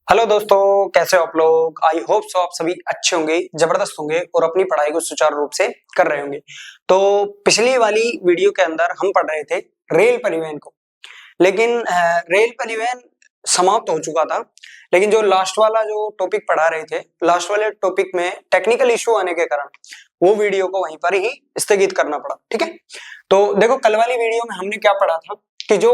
Hello दोस्तों, कैसे हो आप लोग। आई होप सो आप सभी अच्छे होंगे, जबरदस्त होंगे और अपनी पढ़ाई को सुचारू रूप से कर रहे होंगे। तो पिछली वाली वीडियो के अंदर हम पढ़ रहे थे रेल परिवहन को, लेकिन रेल परिवहन समाप्त हो चुका था। लेकिन जो लास्ट वाला जो टॉपिक पढ़ा रहे थे, लास्ट वाले टॉपिक में टेक्निकल इश्यू आने के कारण वो वीडियो को वहीं पर ही स्थगित करना पड़ा। ठीक है, तो देखो कल वाली वीडियो में हमने क्या पढ़ा था कि जो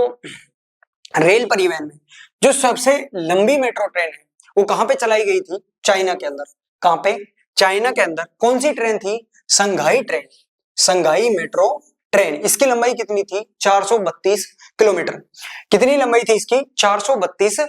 रेल परिवहन में जो सबसे लंबी मेट्रो ट्रेन है वो कहां पे चलाई गई थी? चाइना के अंदर। कहां पे? चाइना के अंदर। कौन सी ट्रेन थी? संघाई ट्रेन, संघाई मेट्रो ट्रेन। इसकी लंबाई कितनी थी? 432 किलोमीटर। कितनी लंबाई थी इसकी? 432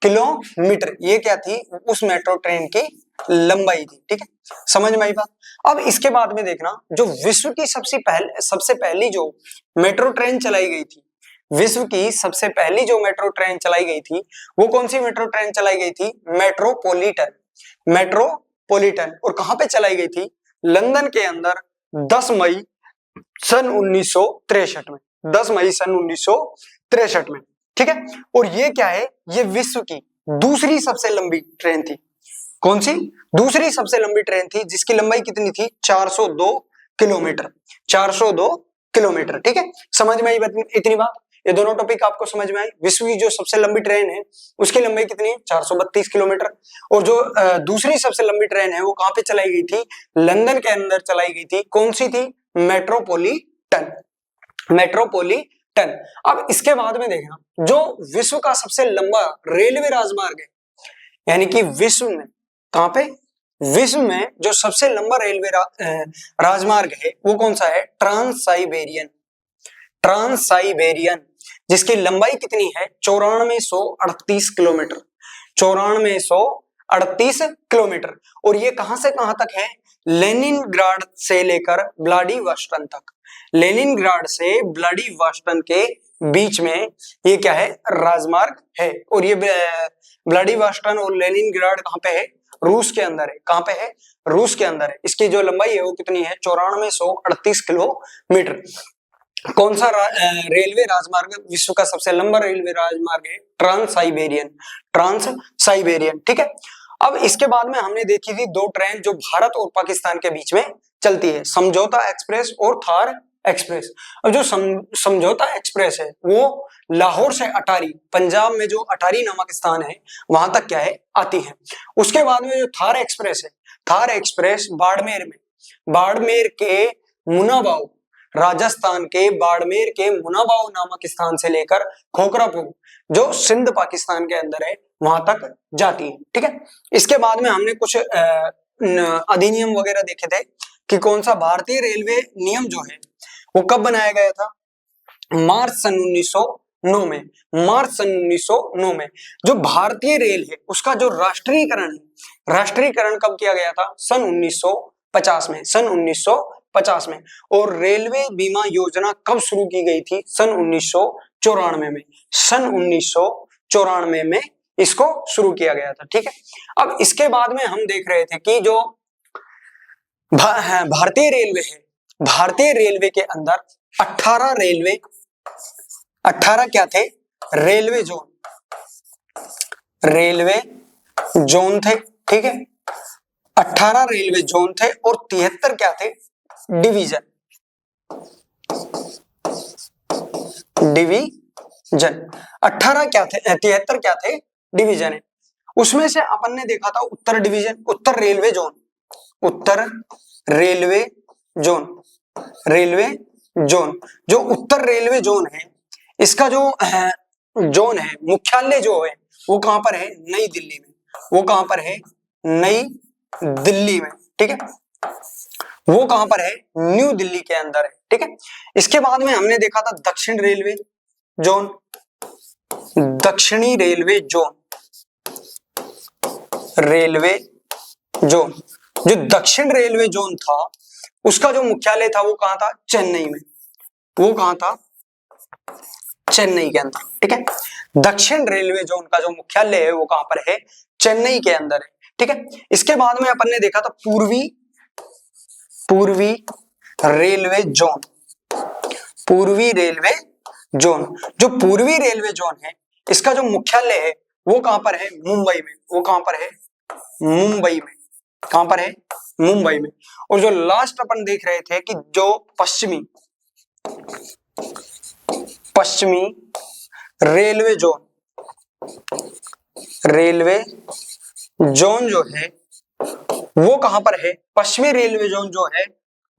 किलोमीटर। ये क्या थी? उस मेट्रो ट्रेन की लंबाई थी। ठीक है, समझ में आई बात। अब इसके बाद में देखना, जो विश्व की सबसे पहली जो मेट्रो ट्रेन चलाई गई थी, विश्व की सबसे पहली जो मेट्रो ट्रेन चलाई गई थी वो कौन सी मेट्रो ट्रेन चलाई गई थी? मेट्रोपॉलिटन। मेट्रोपॉलिटन। और कहां पे चलाई गई थी? लंदन के अंदर 10 मई सन 1963 में। 10 मई सन 1963 में। ठीक है, और ये क्या है? ये विश्व की दूसरी सबसे लंबी ट्रेन थी। कौन सी? दूसरी सबसे लंबी ट्रेन थी, जिसकी लंबाई कितनी थी? 402 किलोमीटर। 402 किलोमीटर। ठीक है, समझ में आई इतनी बात? ये दोनों टॉपिक आपको समझ में आए। विश्व की जो सबसे लंबी ट्रेन है उसकी लंबाई कितनी है? 432 किलोमीटर। और जो दूसरी सबसे लंबी ट्रेन है वो कहां पे चलाई गई थी? लंदन के अंदर चलाई गई थी। कौन सी थी? मेट्रोपॉलिटन। मेट्रोपॉलिटन। अब इसके बाद में देखना, जो विश्व का सबसे लंबा रेलवे राजमार्ग है, यानी कि विश्व में, कहां पे? विश्व में जो सबसे लंबा रेलवे राजमार्ग है वो कौन सा है? Trans Siberian. ट्रांस साइबेरियन, जिसकी लंबाई कितनी है? 9438 किलोमीटर। 9438 किलोमीटर। और ये कहां से कहां तक है? लेनिनग्राड से लेकर व्लादिवोस्टोक तक। लेनिनग्राड से व्लादिवोस्टोक के बीच में ये क्या है? राजमार्ग है। और ये व्लादिवोस्टोक और लेनिनग्राड कहां पे है? रूस के अंदर है। कहां पे है? रूस के अंदर है। इसकी जो लंबाई है वो कितनी है? 9438 किलोमीटर। कौन सा रेलवे राजमार्ग विश्व का सबसे लंबा रेलवे राजमार्ग है? Trans Siberian. Trans Siberian. ठीक है, अब इसके बाद में हमने देखी थी दो ट्रेन जो भारत और पाकिस्तान के बीच में चलती है, समझौता एक्सप्रेस और थार एक्सप्रेस। और जो समझौता एक्सप्रेस है वो लाहौर से अटारी, पंजाब में जो अटारी नामक स्थान है वहां तक क्या है? आती है। उसके बाद में जो थार एक्सप्रेस है, थार एक्सप्रेस बाड़मेर में, बाड़मेर के मुनाबाव, राजस्थान के बाड़मेर के मुनाबाव नामक स्थान से लेकर खोखरापुर, जो सिंध पाकिस्तान के अंदर है, वहां तक जाती है। ठीक है, इसके बाद में हमने कुछ अधिनियम वगैरह देखे थे कि कौन सा भारतीय रेलवे नियम जो है वो कब बनाया गया था? मार्च सन 1909 में। मार्च सन 1909 में जो भारतीय रेल है उसका जो राष्ट्रीयकरण है, राष्ट्रीयकरण कब किया गया था? सन 1950 में। सन 1950 में। और रेलवे बीमा योजना कब शुरू की गई थी? सन 1994 में। सन 1994 में इसको शुरू किया गया था। ठीक है, अब इसके बाद में हम देख रहे थे कि जो भारतीय रेलवे है, भारतीय रेलवे के अंदर 18 रेलवे, 18 क्या थे? रेलवे जोन, रेलवे जोन थे। ठीक है, 18 रेलवे जोन थे और 73 क्या थे? डिवीजन। डिवीजन 18 क्या थे? 73 क्या थे? डिवीजन है। उसमें से अपन ने देखा था उत्तर डिवीजन, उत्तर रेलवे जोन, उत्तर रेलवे जोन, रेलवे जोन। जो उत्तर रेलवे जोन है इसका जो जोन है, मुख्यालय जो है वो कहां पर है? नई दिल्ली में। वो कहां पर है? नई दिल्ली में। ठीक है, वो कहां पर है? न्यू दिल्ली के अंदर है। ठीक है, इसके बाद में हमने देखा था दक्षिण रेलवे जोन, दक्षिणी रेलवे जोन, रेलवे जोन। जो दक्षिण रेलवे जोन था उसका जो मुख्यालय था वो कहां था? चेन्नई में। वो कहां था? चेन्नई के अंदर। ठीक है, दक्षिण रेलवे जोन का जो मुख्यालय है वो कहां पर है? चेन्नई के अंदर है। ठीक है, इसके बाद में अपन ने देखा था पूर्वी रेलवे जोन, पूर्वी रेलवे जोन। जो पूर्वी रेलवे जोन है इसका जो मुख्यालय है वो कहां पर है? मुंबई में। वो कहां पर है? मुंबई में। कहां पर है? मुंबई में। और जो लास्ट अपन देख रहे थे कि जो पश्चिमी रेलवे जोन जो है वो कहां पर है? पश्चिमी रेलवे जोन जो है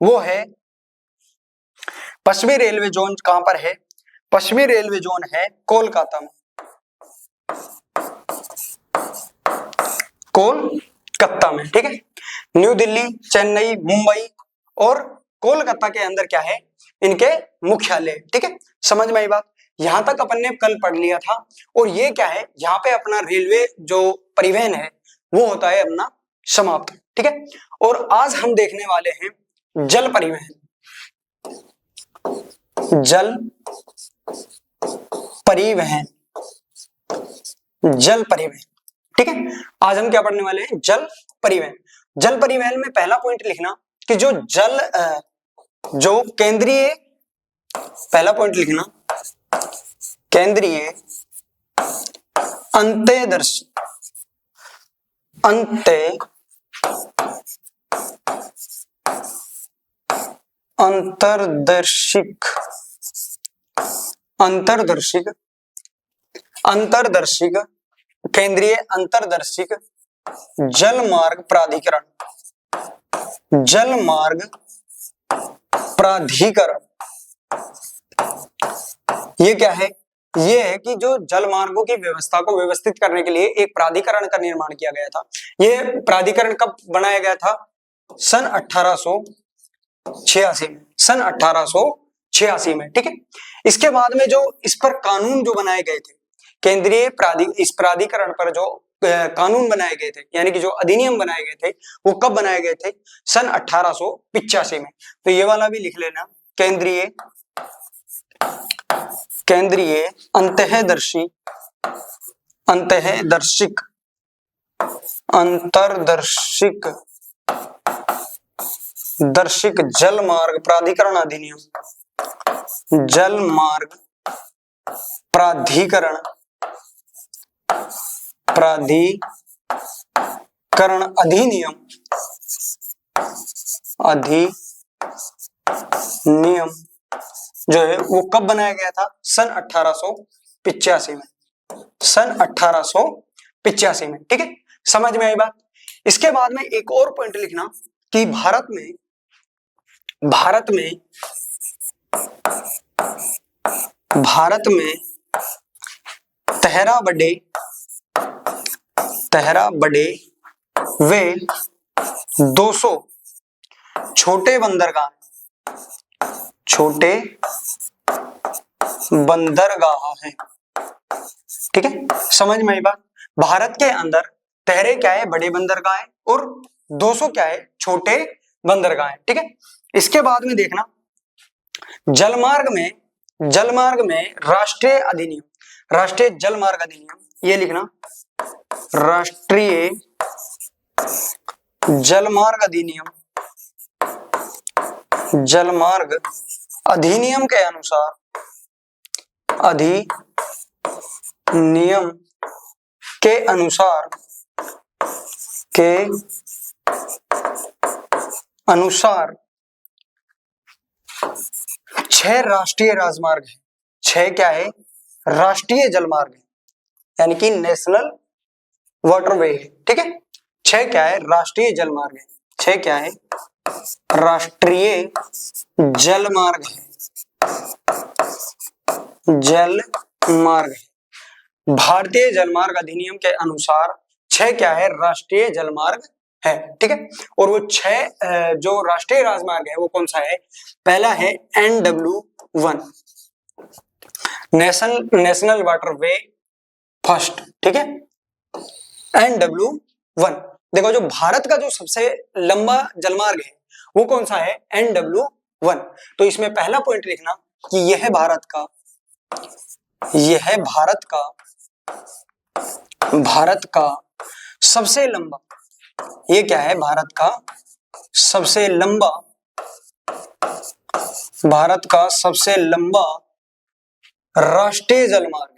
वो है, पश्चिमी रेलवे जोन कहां पर है? पश्चिमी रेलवे जोन है कोलकाता में। कोलकाता में, ठीक है। न्यू दिल्ली, चेन्नई, मुंबई और कोलकाता के अंदर क्या है? इनके मुख्यालय, ठीक है। समझ में आई बात? यहां तक अपन ने कल पढ़ लिया था। और ये क्या है? यहाँ पे अपना रेलवे जो परिवहन है वो होता है अपना समाप्त, ठीक है। और आज हम देखने वाले हैं जल परिवहन। जल परिवहन, जल परिवहन, ठीक है। आज हम क्या पढ़ने वाले हैं? जल परिवहन। जल परिवहन में पहला पॉइंट लिखना कि जो केंद्रीय, पहला पॉइंट लिखना केंद्रीय अंतरदर्शिक केंद्रीय अंतरदर्शिक जलमार्ग प्राधिकरण। ये क्या है? ये है कि जो जल मार्गों की व्यवस्था को व्यवस्थित करने के लिए एक प्राधिकरण का निर्माण किया गया था। ये प्राधिकरण कब बनाया गया था? सन 1886 में। सन 1886 में, ठीक है। इसके बाद में जो इस पर कानून जो बनाए गए थे, इस प्राधिकरण पर जो कानून बनाए गए थे, यानी कि जो अधिनियम बनाए गए थे, वो कब बनाए गए थे? सन 1885 में। तो ये वाला भी लिख लेना, केंद्रीय अंतरदर्शिक जल मार्ग प्राधिकरण अधिनियम, जल मार्ग प्राधिकरण अधिनियम जो है वो कब बनाया गया था? सन 1885 में। सन 1885 में, ठीक है। समझ में आई बात? इसके बाद में एक और पॉइंट लिखना कि भारत में 13 बड़े वे 200 छोटे बंदरगाह हैं, ठीक है। समझ में आई बात? भारत के अंदर 13 क्या है? बड़े बंदरगाह है और 200 क्या है? छोटे बंदरगाह है, ठीक है। इसके बाद में देखना जलमार्ग में राष्ट्रीय जलमार्ग अधिनियम, ये लिखना राष्ट्रीय जलमार्ग अधिनियम के अनुसार 6 राष्ट्रीय राजमार्ग है। 6 क्या है? राष्ट्रीय जलमार्ग है, यानी कि नेशनल वाटरवे है, ठीक है। 6 क्या है? राष्ट्रीय जलमार्ग है। 6 क्या है? राष्ट्रीय जलमार्ग है। भारतीय जलमार्ग अधिनियम के अनुसार 6 क्या है? राष्ट्रीय जलमार्ग है, ठीक है। और वो 6 जो राष्ट्रीय राजमार्ग है वो कौन सा है? पहला है NW1, नेशनल वाटरवे फर्स्ट, ठीक है। NW1। देखो जो भारत का जो सबसे लंबा जलमार्ग है वो कौन सा है? NW1। तो इसमें पहला पॉइंट लिखना कि यह है भारत का सबसे लंबा, ये क्या है? भारत का सबसे लंबा राष्ट्रीय जलमार्ग है।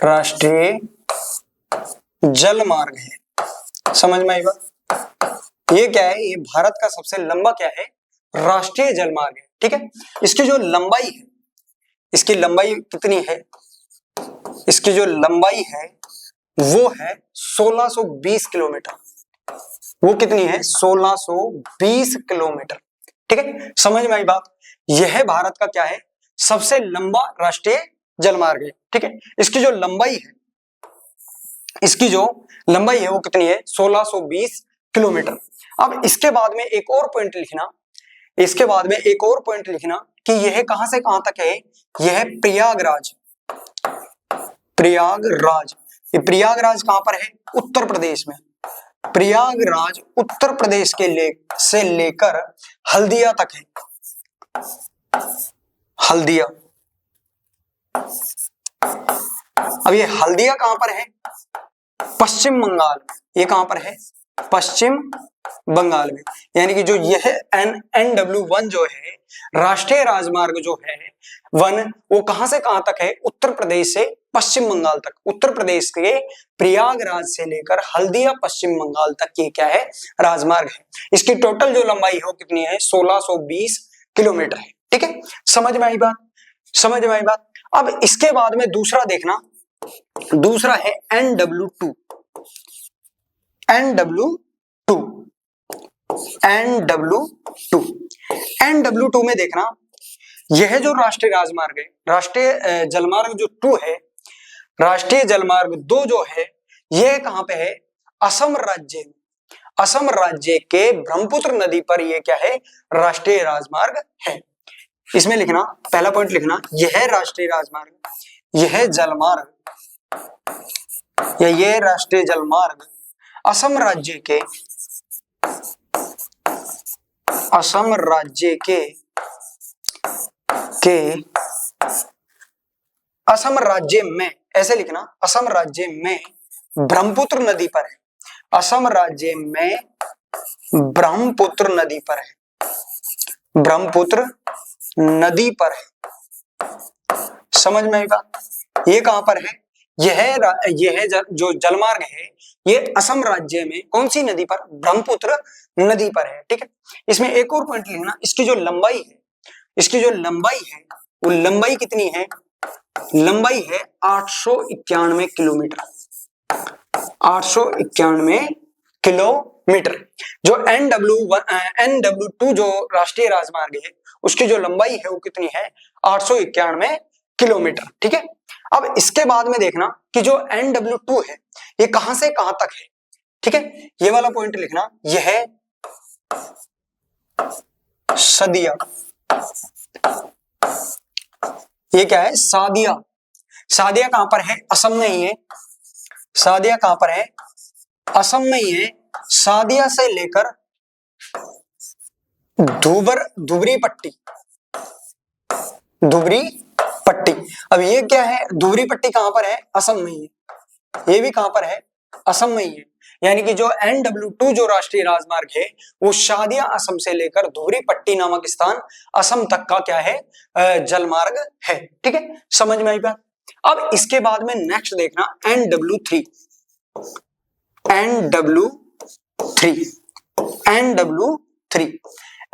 राष्ट्रीय जल मार्ग है। समझ में आई बात? ये क्या है? ये भारत का सबसे लंबा क्या है? राष्ट्रीय जल मार्ग है। ठीक है, इसकी जो लंबाई है, इसकी लंबाई कितनी है? इसकी जो लंबाई है वो है 1620 किलोमीटर। वो कितनी है? 1620 किलोमीटर। ठीक है, समझ में आई बात? यह भारत का क्या है? सबसे लंबा राष्ट्रीय जलमार्ग है। ठीक है, इसकी जो लंबाई है, इसकी जो लंबाई है वो कितनी है? 1620 किलोमीटर। अब इसके बाद में एक और पॉइंट लिखना, इसके बाद में एक और पॉइंट लिखना कि यह कहां से कहां तक है? यह प्रयागराज, प्रयागराज। ये प्रयागराज कहां पर है? उत्तर प्रदेश में। प्रयागराज उत्तर प्रदेश के से लेकर हल्दिया तक है। हल्दिया। अब ये हल्दिया कहां पर है? पश्चिम बंगाल। ये कहां पर है? पश्चिम बंगाल में। यानी कि जो यह NW1 जो है, राष्ट्रीय राजमार्ग जो है वन, वो कहां से कहां तक है? उत्तर प्रदेश से पश्चिम बंगाल तक। उत्तर प्रदेश के प्रयागराज से लेकर हल्दिया पश्चिम बंगाल तक ये क्या है? राजमार्ग है। इसकी टोटल जो लंबाई है वो कितनी है? 1620 किलोमीटर है। ठीक है, समझ में आई बात? समझ में आई बात? अब इसके बाद में दूसरा देखना, दूसरा है NW2। NW2 NW2 में देखना, यह जो राष्ट्रीय राजमार्ग है, राष्ट्रीय जलमार्ग जो 2 है, राष्ट्रीय जलमार्ग 2 जो है, यह कहां पे है? असम राज्य में। असम राज्य के ब्रह्मपुत्र नदी पर यह क्या है? राष्ट्रीय राजमार्ग है। इसमें लिखना, पहला पॉइंट लिखना, यह राष्ट्रीय राजमार्ग, यह जलमार्ग या यह राष्ट्रीय जलमार्ग असम राज्य के, असम राज्य के असम राज्य में, ऐसे लिखना, असम राज्य में ब्रह्मपुत्र नदी पर है। असम राज्य में ब्रह्मपुत्र नदी पर है। ब्रह्मपुत्र नदी पर है। समझ में आई बात? ये कहां पर है? यह जो जलमार्ग है ये असम राज्य में कौन सी नदी पर? ब्रह्मपुत्र नदी पर है। ठीक है, इसमें एक और पॉइंट लिखना, इसकी जो लंबाई है, इसकी जो लंबाई है वो लंबाई कितनी है? लंबाई है 891 किलोमीटर। 891 किलोमीटर। जो NW2 जो राष्ट्रीय राजमार्ग है उसकी जो लंबाई है वो कितनी है? 891 किलोमीटर। ठीक है, अब इसके बाद में देखना कि जो NW2 है ये कहां से कहां तक है। ठीक है, ये वाला पॉइंट लिखना, यह सदिया, ये क्या है? सादिया। सादिया कहां पर है? असम में ही है। सादिया कहां पर है? असम में ही है। सादिया से लेकर धुबरी पट्टी, धुबरी पट्टी। अब ये क्या है? धुबरी पट्टी कहां पर है? असम में ही है। ये भी कहां पर है? असम में ही है। यानी कि जो NW2 जो राष्ट्रीय राजमार्ग है वो शादिया असम से लेकर धुबरी पट्टी नामक स्थान असम तक का क्या है? जलमार्ग है। ठीक है, समझ में आई बात? अब इसके बाद में नेक्स्ट देखना NW3।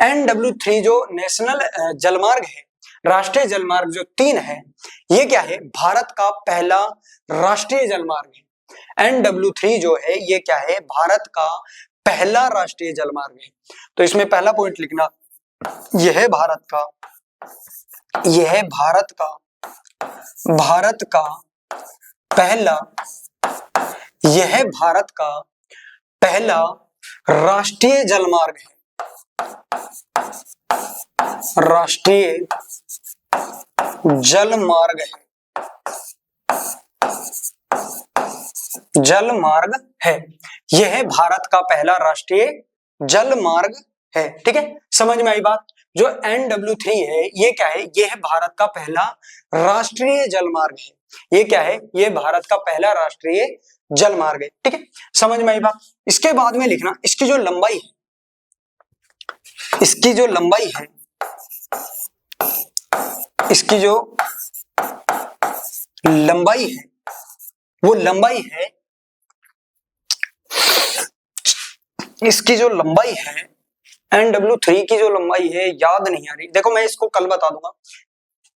NW3 जो नेशनल जलमार्ग है, राष्ट्रीय जलमार्ग जो 3 है, ये क्या है? भारत का पहला राष्ट्रीय जलमार्ग है। NW3 जो है ये क्या है? भारत का पहला राष्ट्रीय जलमार्ग है। तो इसमें पहला पॉइंट लिखना, यह भारत का पहला, यह भारत का पहला राष्ट्रीय जलमार्ग है। राष्ट्रीय जलमार्ग है। जलमार्ग है। यह भारत का पहला राष्ट्रीय जलमार्ग है। ठीक है, समझ में आई बात? जो NW3 है ये क्या है? यह भारत का पहला राष्ट्रीय जलमार्ग है। ये क्या है? ये भारत का पहला राष्ट्रीय जलमार्ग है। ठीक है, समझ में आई बात? इसके बाद में लिखना, इसकी जो लंबाई है, इसकी जो लंबाई है, इसकी जो लंबाई है वो लंबाई है, इसकी जो लंबाई है NW3 की जो लंबाई है, याद नहीं आ रही, देखो मैं इसको कल बता दूंगा,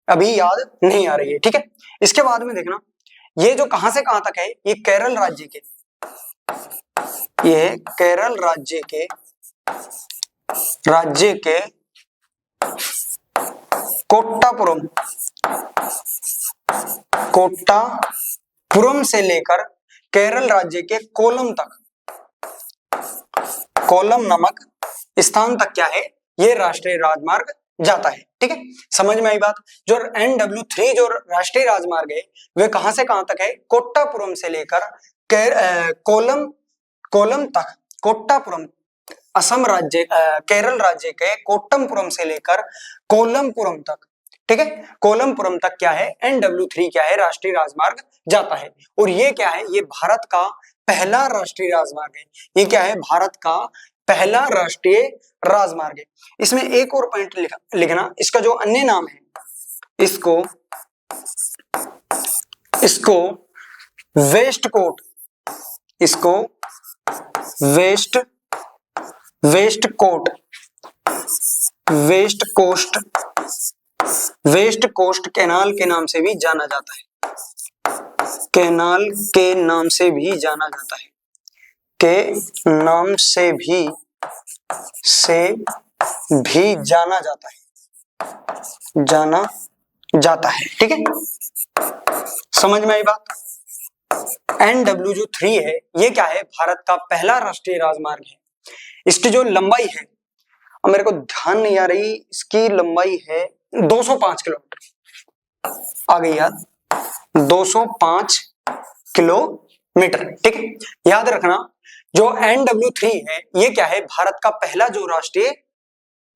अभी याद नहीं आ रही है, ठीक है। इसके बाद में देखना, ये जो कहां से कहां तक है, ये केरल राज्य के, ये केरल राज्य के कोट्टापुरम से लेकर केरल राज्य के कोलम तक, कोलम नामक स्थान तक क्या है, ये राष्ट्रीय राजमार्ग जाता है, ठीक है। समझ में आई बात। जो NW3 जो राष्ट्रीय राजमार्ग है, वे कहां से कहां तक है, कोट्टापुरम से लेकर कोलम तक, कोट्टापुरम असम राज्य, केरल राज्य के कोट्टमपुरम से लेकर कोलमपुरम तक, ठीक है, कोलमपुरम तक क्या है, NW3 क्या है, राष्ट्रीय राजमार्ग जाता है। और ये क्या है, ये भारत का पहला राष्ट्रीय राजमार्ग है। ये क्या है, भारत का पहला राष्ट्रीय राजमार्ग है। इसमें एक और पॉइंट लिखना, इसका जो अन्य नाम है, इसको वेस्ट कोस्ट, इसको वेस्ट कोस्ट कैनाल के नाम से भी जाना जाता है, कैनाल के नाम से भी जाना जाता है, के नाम से भी जाना जाता है, ठीक है। समझ में आई बात। NW3 है, ये क्या है, भारत का पहला राष्ट्रीय राजमार्ग है। इसकी जो लंबाई है, अब मेरे को ध्यान नहीं आ रही, इसकी लंबाई है 205 किलोमीटर, आ गई याद, 205 किलोमीटर, ठीक है। याद रखना, जो NW3 है, ये क्या है, भारत का पहला जो राष्ट्रीय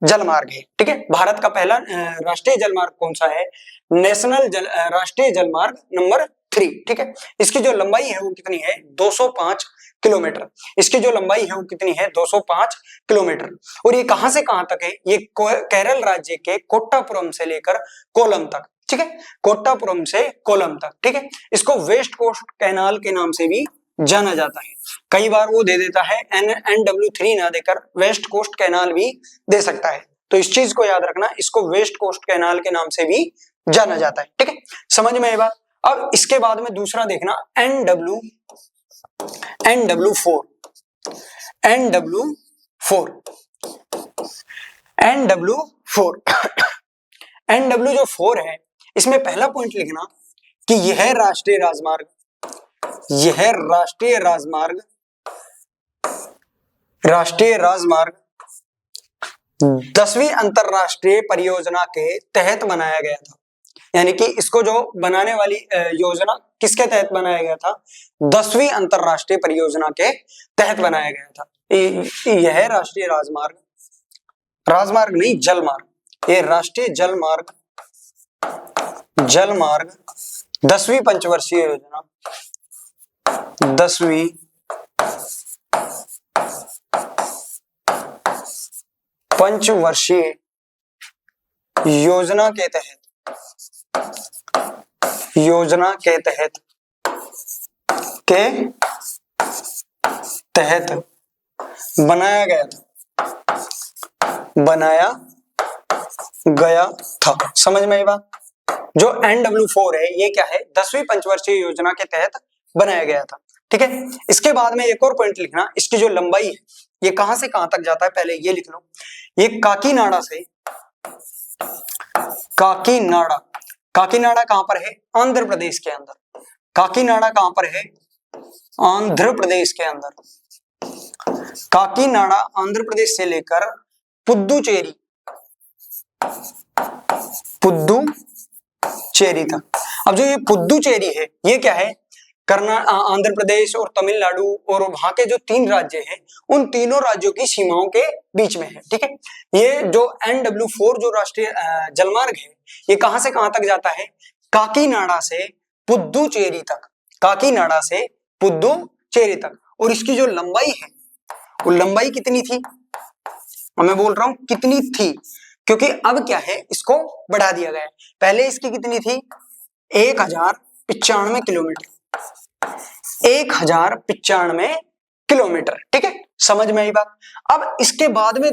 जलमार्ग है, ठीक है। भारत का पहला राष्ट्रीय जलमार्ग कौन सा है, राष्ट्रीय जलमार्ग नंबर 3, ठीक है। इसकी जो लंबाई है वो कितनी है, 205 किलोमीटर। इसकी जो लंबाई है वो कितनी है, 205 किलोमीटर। और ये कहां से कहां तक है, ये केरल राज्य के कोट्टापुरम से लेकर कोलम तक, ठीक है, कोट्टापुरम से कोलम तक, ठीक है। इसको वेस्ट कोस्ट कैनाल के नाम से भी जाना जाता है। कई बार वो दे देता है NW3 ना देकर वेस्ट कोस्ट कैनाल भी दे सकता है, तो इस चीज को याद रखना, इसको वेस्ट कोस्ट कैनाल के नाम से भी जाना जाता है, ठीक है। समझ में आई बात। अब इसके बाद में दूसरा देखना, NW4 NW जो 4 है, इसमें पहला पॉइंट लिखना कि यह राष्ट्रीय राजमार्ग 10वीं अंतरराष्ट्रीय परियोजना के तहत बनाया गया था। यानी कि इसको जो बनाने वाली योजना किसके तहत बनाया गया था, 10वीं अंतरराष्ट्रीय परियोजना के तहत बनाया गया था। यह राष्ट्रीय राजमार्ग नहीं, जलमार्ग, ये राष्ट्रीय जलमार्ग 10वीं पंचवर्षीय योजना, 10वीं पंचवर्षीय योजना के तहत बनाया गया था। समझ में आई बात। जो NW4 है, ये क्या है, 10वीं पंचवर्षीय योजना के तहत बनाया गया था, ठीक है। इसके बाद में एक और पॉइंट लिखना, इसकी जो लंबाई है, ये कहां से कहां तक जाता है, पहले ये लिख लो। ये काकीनाडा कहां पर है, आंध्र प्रदेश के अंदर। काकीनाडा कहां पर है, आंध्र प्रदेश के अंदर। काकीनाडा आंध्र प्रदेश से लेकर पुद्दुचेरी तक। अब जो ये पुद्दुचेरी है, ये क्या है, आंध्र प्रदेश और तमिलनाडु और वहां के जो 3 राज्य हैं, उन तीनों राज्यों की सीमाओं के बीच में है, ठीक है। ये जो NW4 जो राष्ट्रीय जलमार्ग है, ये कहां से कहां तक जाता है, काकीनाडा से पुद्दुचेरी तक। और इसकी जो लंबाई है, वो लंबाई कितनी थी, मैं बोल रहा हूं कितनी थी, क्योंकि अब क्या है, इसको बढ़ा दिया गया है। पहले इसकी कितनी थी, 1095 किलोमीटर, 1095 किलोमीटर। ठीक है, समझ में आई बात। अब इसके बाद में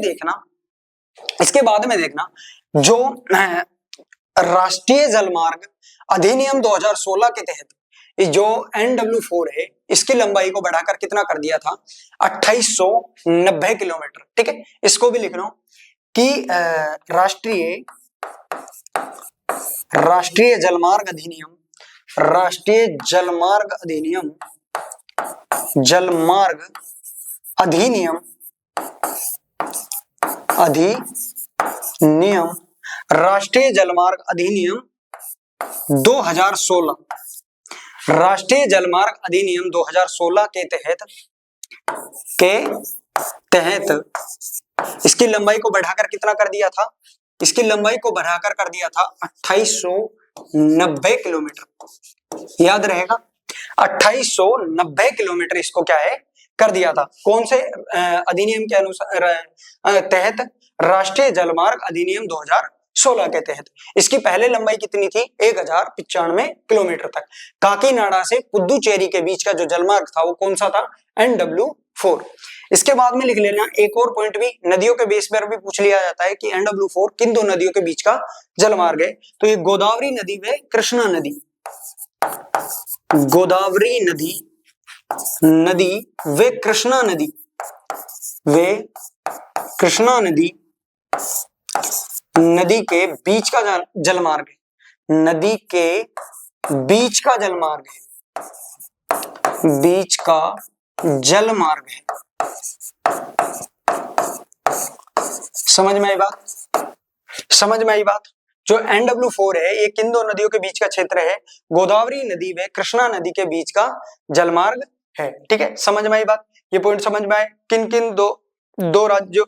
देखना जो राष्ट्रीय जलमार्ग अधिनियम 2016 के तहत जो NW4 है, इसकी लंबाई को बढ़ाकर कितना कर दिया था? 2890 किलोमीटर। ठीक है, इसको भी लिख लो कि राष्ट्रीय जलमार्ग अधिनियम राष्ट्रीय जलमार्ग अधिनियम 2016 राष्ट्रीय जलमार्ग अधिनियम 2016 के तहत इसकी लंबाई को बढ़ाकर कितना कर दिया था? इसकी लंबाई को बढ़ाकर कर दिया था 2890 किलोमीटर। याद रहेगा, 2890 किलोमीटर इसको क्या है कर दिया था। कौन से अधिनियम के अनुसार तहत? राष्ट्रीय जलमार्ग अधिनियम 2016 के तहत। इसकी पहले लंबाई कितनी थी? 1095 किलोमीटर तक। काकीनाडा से पुदुचेरी के बीच का जो जलमार्ग था वो कौन सा था? NW4। इसके बाद में लिख लेना एक और पॉइंट भी, नदियों के बेस पर भी पूछ लिया जाता है कि NW4 किन दो नदियों के बीच का जलमार्ग है? तो ये गोदावरी नदी व कृष्णा नदी, गोदावरी नदी व कृष्णा नदी के बीच का जलमार्ग है। नदी के बीच का जलमार्ग है, समझ में आई बात? जो NW4 है ये किन दो नदियों के बीच का क्षेत्र है? गोदावरी नदी व कृष्णा नदी के बीच का जलमार्ग है। ठीक है, समझ में आई बात। ये पॉइंट समझ में आए। किन किन दो राज्यों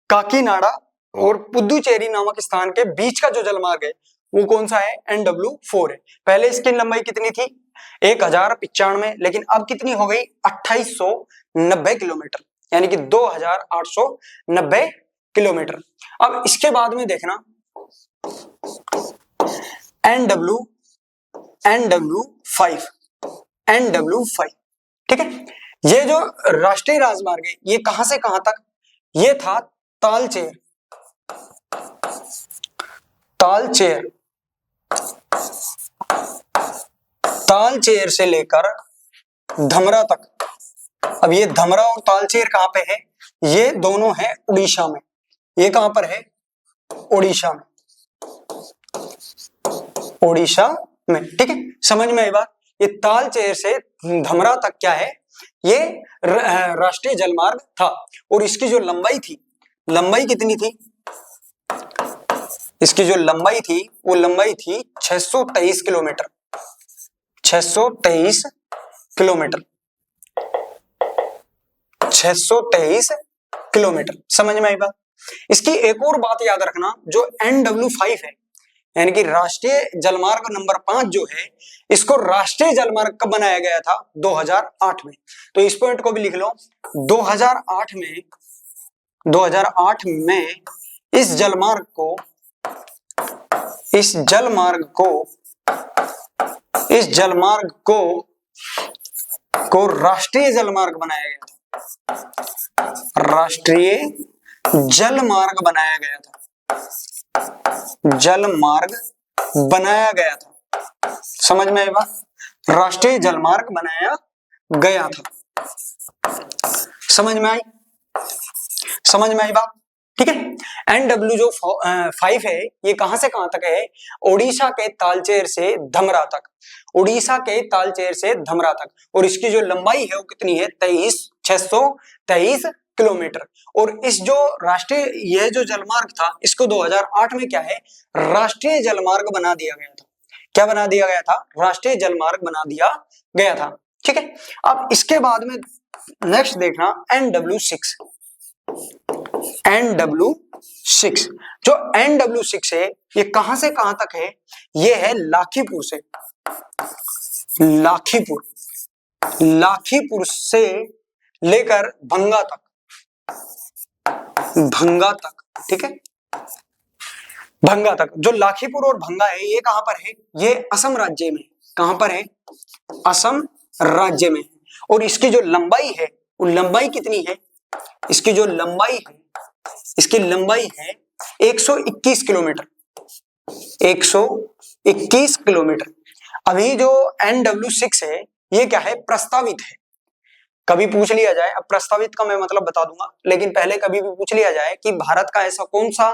काकीनाडा और पुदुचेरी नामक स्थान के बीच का जो जलमार्ग है वो कौन सा है? NW4 है। पहले इसकी लंबाई कितनी थी? 1095, लेकिन अब कितनी हो गई? 2890 किलोमीटर, यानी कि 2890 किलोमीटर। अब इसके बाद में देखना NW5। ठीक है, ये जो राष्ट्रीय राजमार्ग है ये कहां से कहां तक? ये था तालचेर से लेकर धमरा तक। अब ये धमरा और तालचेर कहां पे है? ये दोनों है उड़ीसा में। ये कहां पर है? उड़ीसा में। ठीक है, समझ में आई बात। ये तालचेर से धमरा तक क्या है? ये राष्ट्रीय जलमार्ग था। और इसकी जो लंबाई कितनी थी? इसकी जो लंबाई थी वो लंबाई थी 623 किलोमीटर। 623 किलोमीटर, समझ में आई बात। इसकी एक और बात याद रखना, जो NW5 है यानी कि राष्ट्रीय जलमार्ग नंबर 5 जो है, इसको राष्ट्रीय जलमार्ग कब बनाया गया था? 2008 में। तो इस पॉइंट को भी लिख लो। 2008 में इस जलमार्ग को राष्ट्रीय जलमार्ग बनाया गया था। समझ में आया? राष्ट्रीय जलमार्ग बनाया गया था। समझ में आई बात। ठीक है, NW जो 5 है ये कहां से कहां तक है? ओडिशा के तालचेर से धमरा तक। और इसकी जो लंबाई है वो कितनी है? 623 किलोमीटर। और इस जो यह जो जलमार्ग था इसको 2008 में क्या है? राष्ट्रीय जलमार्ग बना दिया गया था। क्या बना दिया गया था? राष्ट्रीय जलमार्ग बना दिया गया था। ठीक है, अब इसके बाद में नेक्स्ट देखना NW6। जो NW6 है ये कहां से कहां तक है? ये है लाखीपुर से लेकर भंगा तक। ठीक है, भंगा तक। जो लाखीपुर और भंगा है ये कहां पर है? ये असम राज्य में। कहां पर है? असम राज्य में। और इसकी जो लंबाई है वो लंबाई कितनी है, इसकी जो लंबाई है, इसकी लंबाई है 121 किलोमीटर, 121 किलोमीटर। अभी जो NW6 है ये क्या है, प्रस्तावित है। कभी पूछ लिया जाए, अब प्रस्तावित का मैं मतलब बता दूंगा, लेकिन पहले कभी भी पूछ लिया जाए कि भारत का ऐसा कौन सा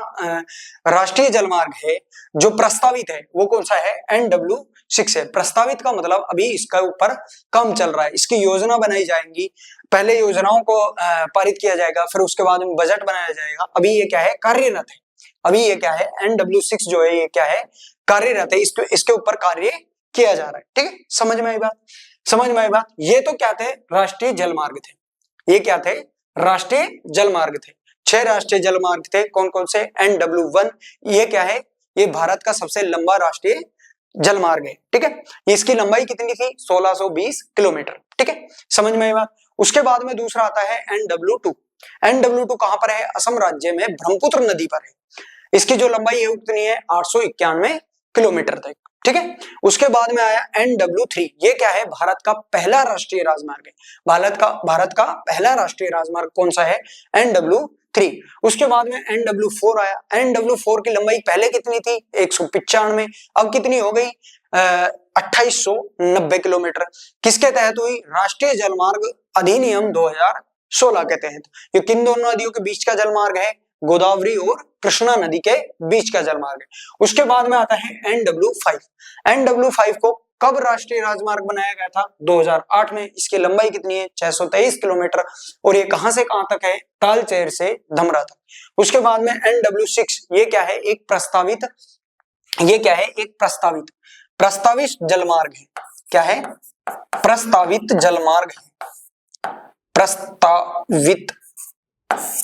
राष्ट्रीय जलमार्ग है जो प्रस्तावित है, वो कौन सा है, NW6 है। प्रस्तावित का मतलब अभी इसका ऊपर काम चल रहा है, इसकी योजना बनाई जाएंगी, पहले योजनाओं को पारित किया जाएगा, फिर उसके बाद में बजट बनाया जाएगा। अभी ये क्या है, कार्यरत है। अभी ये क्या है, NW6 जो है ये क्या है, कार्यरत है, इसके ऊपर कार्य किया जा रहा है। ठीक है, समझ में आई बात, समझ में आई बात। ये तो क्या थे, राष्ट्रीय जलमार्ग थे, ये क्या थे, राष्ट्रीय जलमार्ग थे। 6 राष्ट्रीय जलमार्ग थे, कौन कौन से, NW1, ये क्या है, ये भारत का सबसे लंबा राष्ट्रीय जलमार्ग है। ठीक है, इसकी लंबाई कितनी थी, 1620 किलोमीटर। ठीक है, समझ में आई बात। उसके बाद में दूसरा आता है NW2। NW2 कहां पर है, असम राज्य में ब्रह्मपुत्र नदी पर है। इसकी जो लंबाई है कितनी है, 891 किलोमीटर तक। ठीक है, उसके बाद में आया NW3, ये क्या है, भारत का पहला राष्ट्रीय राजमार्ग है। भारत का पहला राष्ट्रीय राजमार्ग कौन सा है, NW3। उसके बाद में NW4 आया। NW4 की लंबाई पहले कितनी थी, 195, अब कितनी हो गई, 2890 किलोमीटर। किसके तहत हुई, राष्ट्रीय जलमार्ग अधिनियम 2016 के तहत। ये किन दोनों नदियों के बीच का जलमार्ग है, गोदावरी और कृष्णा नदी के बीच का जलमार्ग है। उसके बाद में आता है NW5। NW5 को कब राष्ट्रीय राजमार्ग बनाया गया था, 2008 में। इसकी लंबाई कितनी है, 623 किलोमीटर, और ये कहां से कहां तक है, तालचेर से धमरा तक। उसके बाद में NW6, ये क्या है, एक प्रस्तावित, ये क्या है, एक प्रस्तावित जलमार्ग है। क्या है, प्रस्तावित जलमार्ग है,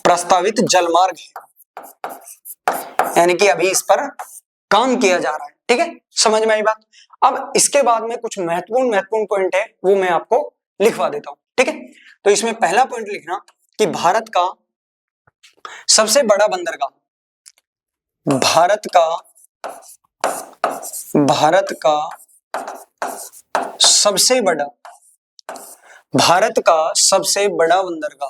प्रस्तावित जलमार्ग है, यानी कि अभी इस पर काम किया जा रहा है। ठीक है, समझ में आई बात। अब इसके बाद में कुछ महत्वपूर्ण पॉइंट है, वो मैं आपको लिखवा देता हूं। ठीक है, तो इसमें पहला पॉइंट लिखना कि भारत का सबसे बड़ा बंदरगाह, भारत का सबसे बड़ा बंदरगाह,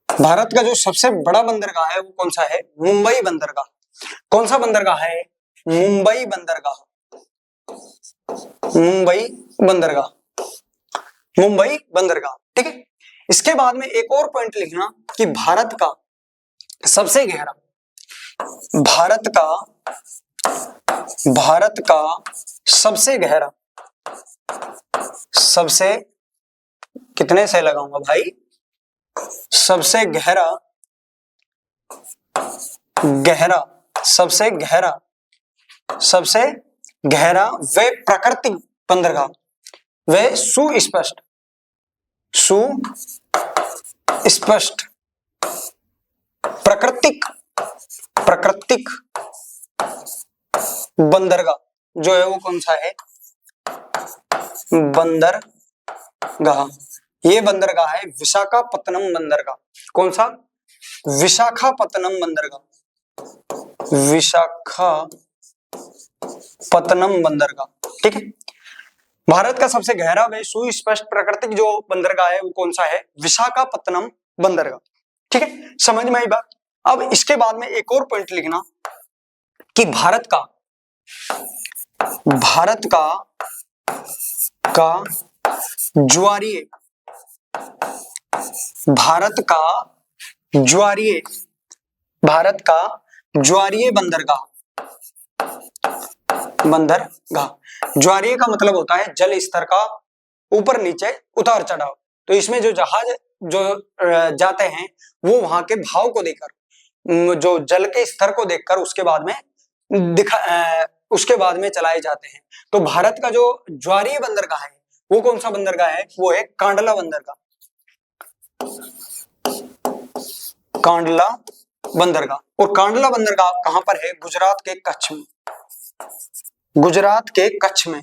भारत का जो सबसे बड़ा बंदरगाह है वो कौन सा है, मुंबई बंदरगाह। कौन सा बंदरगाह है, मुंबई बंदरगाह, मुंबई बंदरगाह। ठीक है, इसके बाद में एक और पॉइंट लिखना कि भारत का सबसे गहरा, सबसे कितने से लगाऊंगा भाई, सबसे गहरा व प्राकृतिक बंदरगाह, व सुस्पष्ट प्राकृतिक बंदरगाह जो है वो कौन सा है, बंदरगाह। ये बंदरगाह है विशाखापत्तनम बंदरगाह। कौन सा, विशाखापत्तनम बंदरगाह, विशाखापत्तनम बंदरगाह। ठीक है, भारत का सबसे गहरा व सुस्पष्ट प्राकृतिक जो बंदरगाह है वो कौन सा है, विशाखापत्तनम बंदरगाह। ठीक है, समझ में आई बात। अब इसके बाद में एक और पॉइंट लिखना कि भारत का ज्वारीय बंदरगाह। ज्वारीय का मतलब होता है जल स्तर का ऊपर नीचे उतार चढ़ाव। तो इसमें जो जहाज जो जाते हैं वो वहां के भाव को देखकर, जो जल के स्तर को देखकर उसके बाद में चलाए जाते हैं। तो भारत का जो ज्वारीय बंदरगाह है वो कौन सा बंदरगाह है, वो है कांडला बंदरगाह। और कांडला बंदरगाह कहां पर है, गुजरात के कच्छ में। गुजरात के कच्छ में।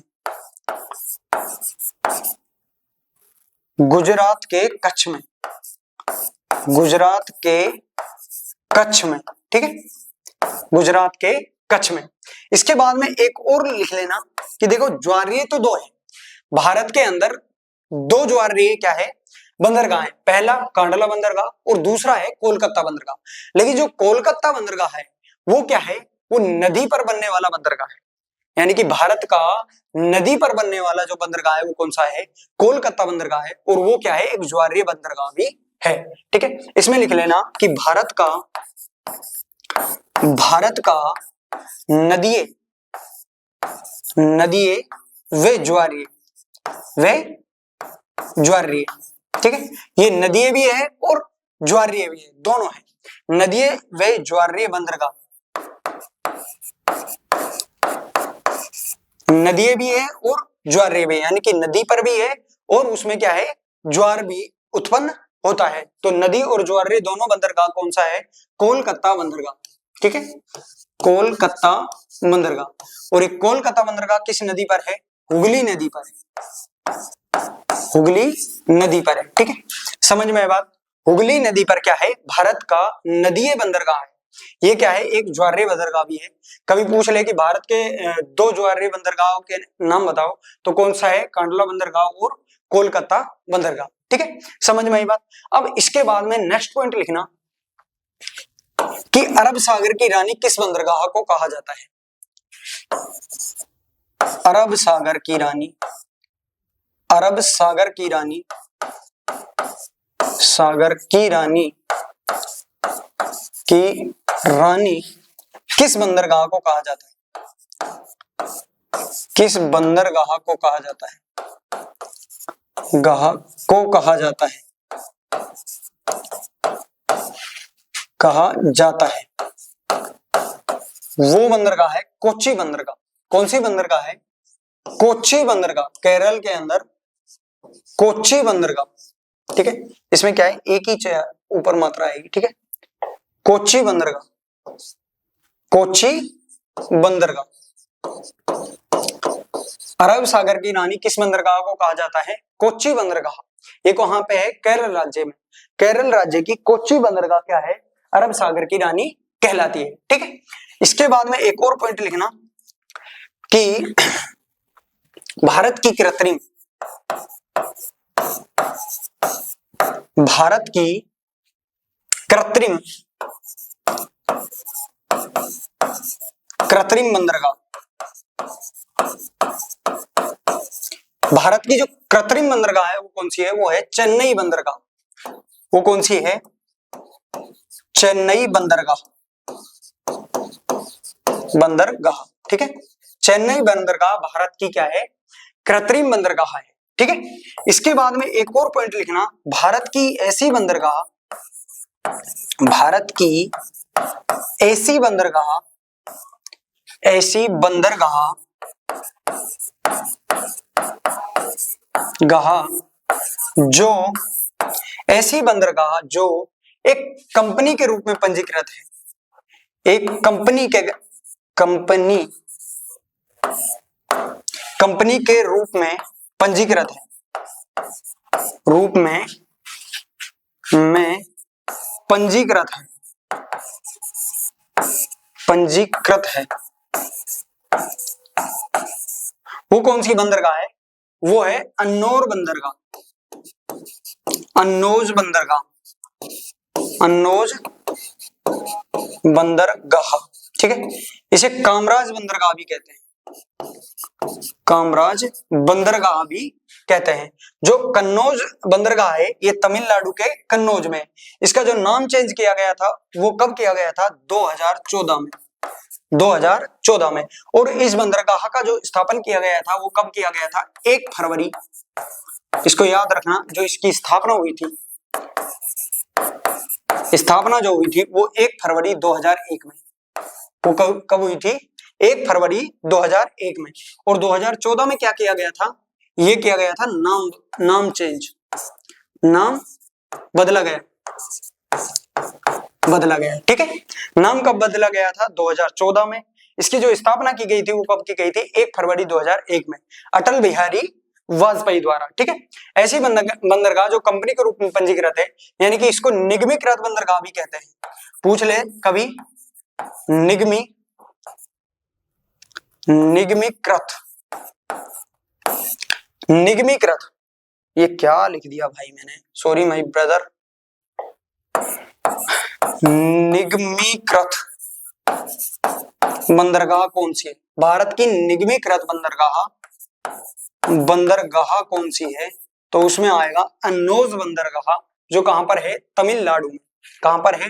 ठीक है, गुजरात के कच्छ में। इसके बाद में एक और लिख लेना कि देखो ज्वारीय तो दो है, भारत के अंदर दो ज्वारीय क्या है बंदरगाह है, पहला कांडला बंदरगाह और दूसरा है कोलकाता बंदरगाह। लेकिन जो कोलकाता बंदरगाह है वो क्या है, वो नदी पर बनने वाला बंदरगाह है, यानी कि भारत का नदी पर बनने वाला जो बंदरगाह है वो कौन सा है, कोलकाता बंदरगाह है, और वो क्या है एक ज्वारीय बंदरगाह भी है। ठीक है, इसमें लिख लेना कि भारत का नदीय वे ज्वारीय। ठीक है, ये नदीय भी है और ज्वारीय भी है, दोनों है, नदीय वे ज्वारीय बंदरगाह, नदीय भी है और ज्वारीय भी है, यानी कि नदी पर भी है और उसमें क्या है ज्वार भी उत्पन्न होता है। तो नदी और ज्वारीय दोनों बंदरगाह कौन सा है, कोलकाता बंदरगाह। ठीक है, कोलकाता बंदरगाह। और एक कोलकाता बंदरगाह किस नदी पर है, हुगली नदी पर है, हुगली नदी पर है। ठीक है, समझ में बात, हुगली नदी पर क्या है भारत का नदीय बंदरगाह है, ये क्या है एक ज्वारीय बंदरगाह भी है। कभी पूछ ले कि भारत के दो ज्वारीय बंदरगाहों के नाम बताओ तो कौन सा है, कांडला बंदरगाह और कोलकाता बंदरगाह। ठीक है, समझ में आई बात। अब इसके बाद में नेक्स्ट पॉइंट लिखना कि अरब सागर की रानी किस बंदरगाह को कहा जाता है, अरब सागर की रानी किस बंदरगाह को कहा जाता है, किस बंदरगाह को कहा जाता है, वो बंदरगाह है कोच्चि बंदरगाह। कौन सी बंदरगाह है, कोच्चि बंदरगाह, केरल के अंदर कोच्चि बंदरगाह। ठीक है, इसमें क्या है एक ही ऊपर मात्रा आएगी। ठीक है, कोच्चि बंदरगाह। अरब सागर की रानी किस बंदरगाह को कहा जाता है, कोच्चि बंदरगाह। ये कहां पे है, केरल राज्य में, केरल राज्य की कोच्चि बंदरगाह क्या है, अरब सागर की रानी कहलाती है। ठीक है, इसके बाद में एक और पॉइंट लिखना कि भारत की कृत्रिम बंदरगाह, भारत की जो कृत्रिम बंदरगाह है वो कौन सी है, वो है चेन्नई बंदरगाह। वो कौन सी है, चेन्नई बंदरगाह। ठीक है, चेन्नई बंदरगाह भारत की क्या है, कृत्रिम बंदरगाह है। ठीक है, इसके बाद में एक और पॉइंट लिखना, भारत की ऐसी बंदरगाह जो एक कंपनी के रूप में पंजीकृत है, एक कंपनी के रूप में पंजीकृत है, वो कौन सी बंदरगाह है, वो है अन्नौर बंदरगाह, अन्नौज बंदरगाह। ठीक है, इसे कामराज बंदरगाह भी कहते हैं, जो कन्नौज बंदरगाह है ये तमिलनाडु के कन्नौज में। इसका जो नाम चेंज किया गया था वो कब किया गया था, 2014 में। और इस बंदरगाह का जो स्थापन किया गया था वो कब किया गया था, 1 फरवरी, इसको याद रखना, जो इसकी स्थापना हुई थी वो 1 फरवरी 2001 में। वो कब हुई थी, 1 फरवरी 2001 में। और 2014 में क्या किया गया था, ये किया गया था नाम चेंज, नाम बदला गया। ठीक है, नाम कब बदला गया था, 2014 में। इसकी जो स्थापना की गई थी वो कब की गई थी, 1 फरवरी 2001 में, अटल बिहारी वाजपेयी द्वारा। ठीक है, ऐसी बंदरगाह जो कंपनी के रूप में पंजीकृत है, यानी कि इसको निगमीकृत बंदरगाह भी कहते हैं। पूछ ले कभी, निगमीकृत, निगमीकृत, ये क्या लिख दिया भाई मैंने, सॉरी माय ब्रदर। निगमीकृत बंदरगाह कौन सी है? भारत की निगमीकृत बंदरगाह, बंदरगाह कौन सी है? तो उसमें आएगा अन्नोज बंदरगाह, जो कहां पर है? तमिलनाडु में। कहां पर है?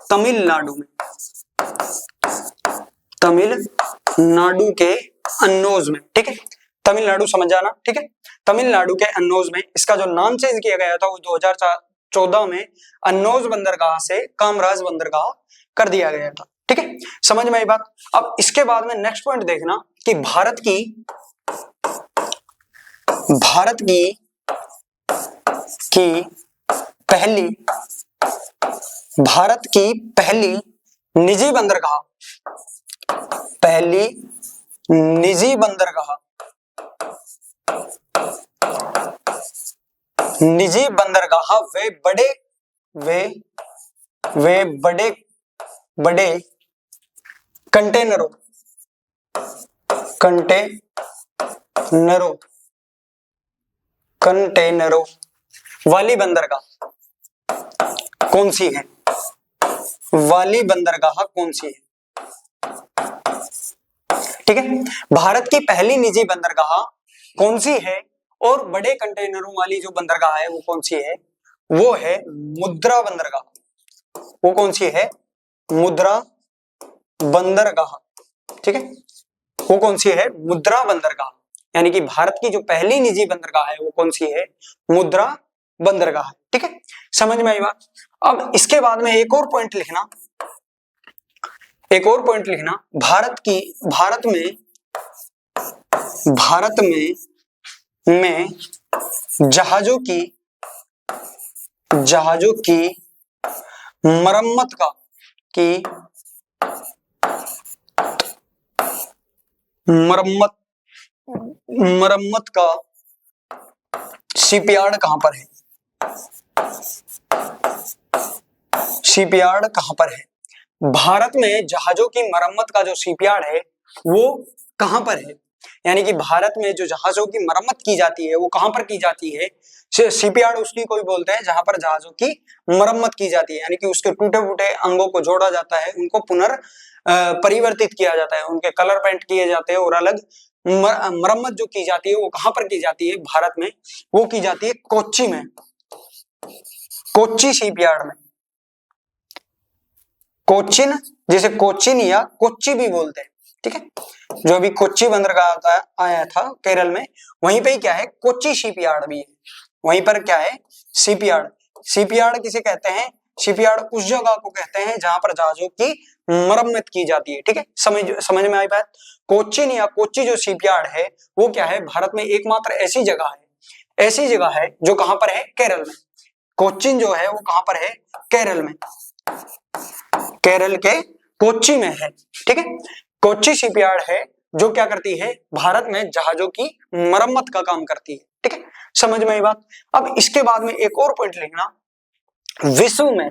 तमिलनाडु में, तमिलनाडु के अन्नोज में, ठीक है। तमिलनाडु समझ जाना, ठीक है। तमिलनाडु के अन्नोज में इसका जो नाम चेंज किया गया था वो 2014 में अन्नोज बंदरगाह से कामराज बंदरगाह कर दिया गया था, ठीक है। समझ में आई बात। अब इसके बाद में नेक्स्ट पॉइंट देखना कि भारत की पहली निजी बंदरगाह, पहली निजी बंदरगाह, निजी बंदरगाह वे बड़े कंटेनरों वाली बंदरगाह कौन सी है? वाली बंदरगाह कौन सी है? ठीक है, भारत की पहली निजी बंदरगाह कौन सी है और बड़े कंटेनरों वाली जो बंदरगाह है वो कौन सी है? वो है मुद्रा बंदरगाह। वो कौन सी है? मुद्रा बंदरगाह, ठीक है। वो कौन सी है? मुद्रा बंदरगाह। यानी कि भारत की जो पहली निजी बंदरगाह है वो कौन सी है? मुद्रा बंदरगाह, ठीक है। समझ में आई बात। अब इसके बाद में एक और पॉइंट लिखना, भारत में जहाजों की मरम्मत का शिपयार्ड कहां पर है? शिपयार्ड कहां पर है? भारत में जहाजों की मरम्मत का जो शिपयार्ड है वो कहां पर है? यानी कि भारत में जो जहाजों की मरम्मत की जाती है वो कहां पर की जाती है? शिपयार्ड उसकी कोई बोलते हैं जहां पर जहाजों की मरम्मत की जाती है, यानी कि उसके टूटे फूटे अंगों को जोड़ा जाता है, उनको परिवर्तित किया जाता है, उनके कलर पेंट किए जाते हैं और अलग मरम्मत जो की जाती है वो कहां पर की जाती है? भारत में वो की जाती है कोच्चि में, कोच्चि शिपयार्ड में। कोचिन, जिसे कोचिन या कोच्चि भी बोलते हैं, ठीक है। जो भी कोच्चि बंदरगाह आया था केरल में, वहीं पे ही क्या है? कोच्चि शिपयार्ड भी है। वहीं पर क्या है? शिपयार्ड। शिपयार्ड किसे कहते हैं? शिपयार्ड उस जगह को कहते हैं जहां पर जहाजों की मरम्मत की जाती है, ठीक है। समझ में आई बात। कोच्चिन या कोच्चि जो शिपयार्ड है वो क्या है? भारत में एकमात्र ऐसी जगह है जो कहां पर है? केरल में। कोच्चिन जो है वो कहां पर है? केरल में, केरल के कोच्चि में है, ठीक है। कोच्चि शिपयार्ड है जो क्या करती है? भारत में जहाजों की मरम्मत का काम करती है, ठीक है। समझ में आई बात। अब इसके बाद में एक और पॉइंट लिखना, विश्व में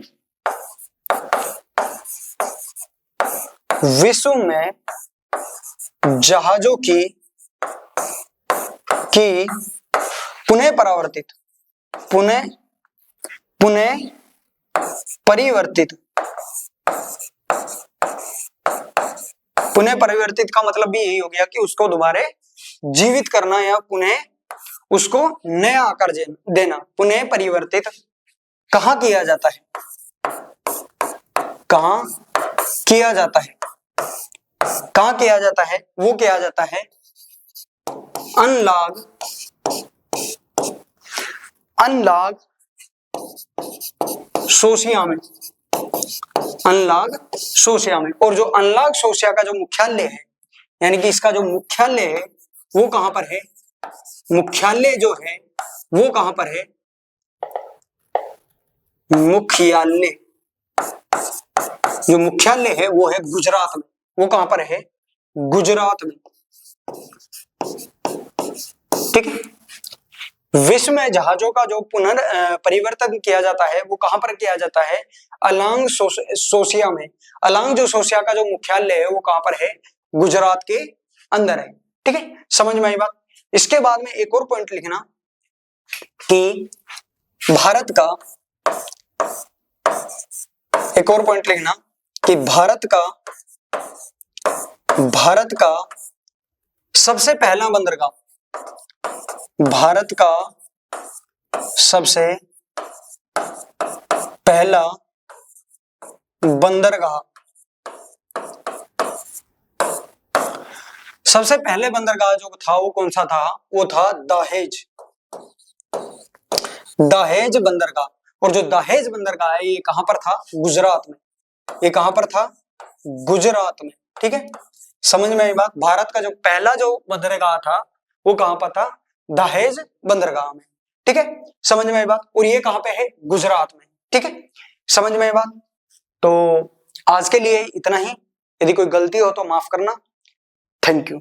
जहाजों की पुनः परिवर्तित का मतलब भी यही हो गया कि उसको दोबारा जीवित करना या पुनः उसको नया आकार देना। पुनः परिवर्तित कहां किया जाता है? कहां किया जाता है? वो किया जाता है अनलॉग सोसिया में, और जो अनलॉग सोसिया का जो मुख्यालय है, यानी कि इसका जो मुख्यालय है वो कहां पर है? मुख्यालय जो है वो कहां पर है? जो मुख्यालय है वो है गुजरात में। वो कहां पर है? गुजरात में, ठीक है। विश्व में जहाजों का जो परिवर्तन किया जाता है वो कहां पर किया जाता है? अलांग सोसिया में। अलांग जो सोसिया का जो मुख्यालय है वो कहां पर है? गुजरात के अंदर है। ठीक है, समझ में आई बात। इसके बाद में एक और पॉइंट लिखना कि भारत का, एक और पॉइंट लिखना कि भारत का सबसे पहला बंदरगाह, भारत का सबसे पहला बंदरगाह, सबसे पहले बंदरगाह जो था वो कौन सा था, वो था दहेज, दहेज बंदरगाह। और जो दहेज बंदरगाह है ये कहां पर था, गुजरात में। ये कहां पर था, गुजरात में। ठीक है, समझ में आई बात। भारत का जो पहला जो बंदरगाह था वो कहां पर था, दहेज बंदरगाह में। ठीक है, समझ में आई बात। और ये कहां पे है, गुजरात में। ठीक है, समझ में आई बात। तो आज के लिए इतना ही, यदि कोई गलती हो तो माफ करना। Thank you.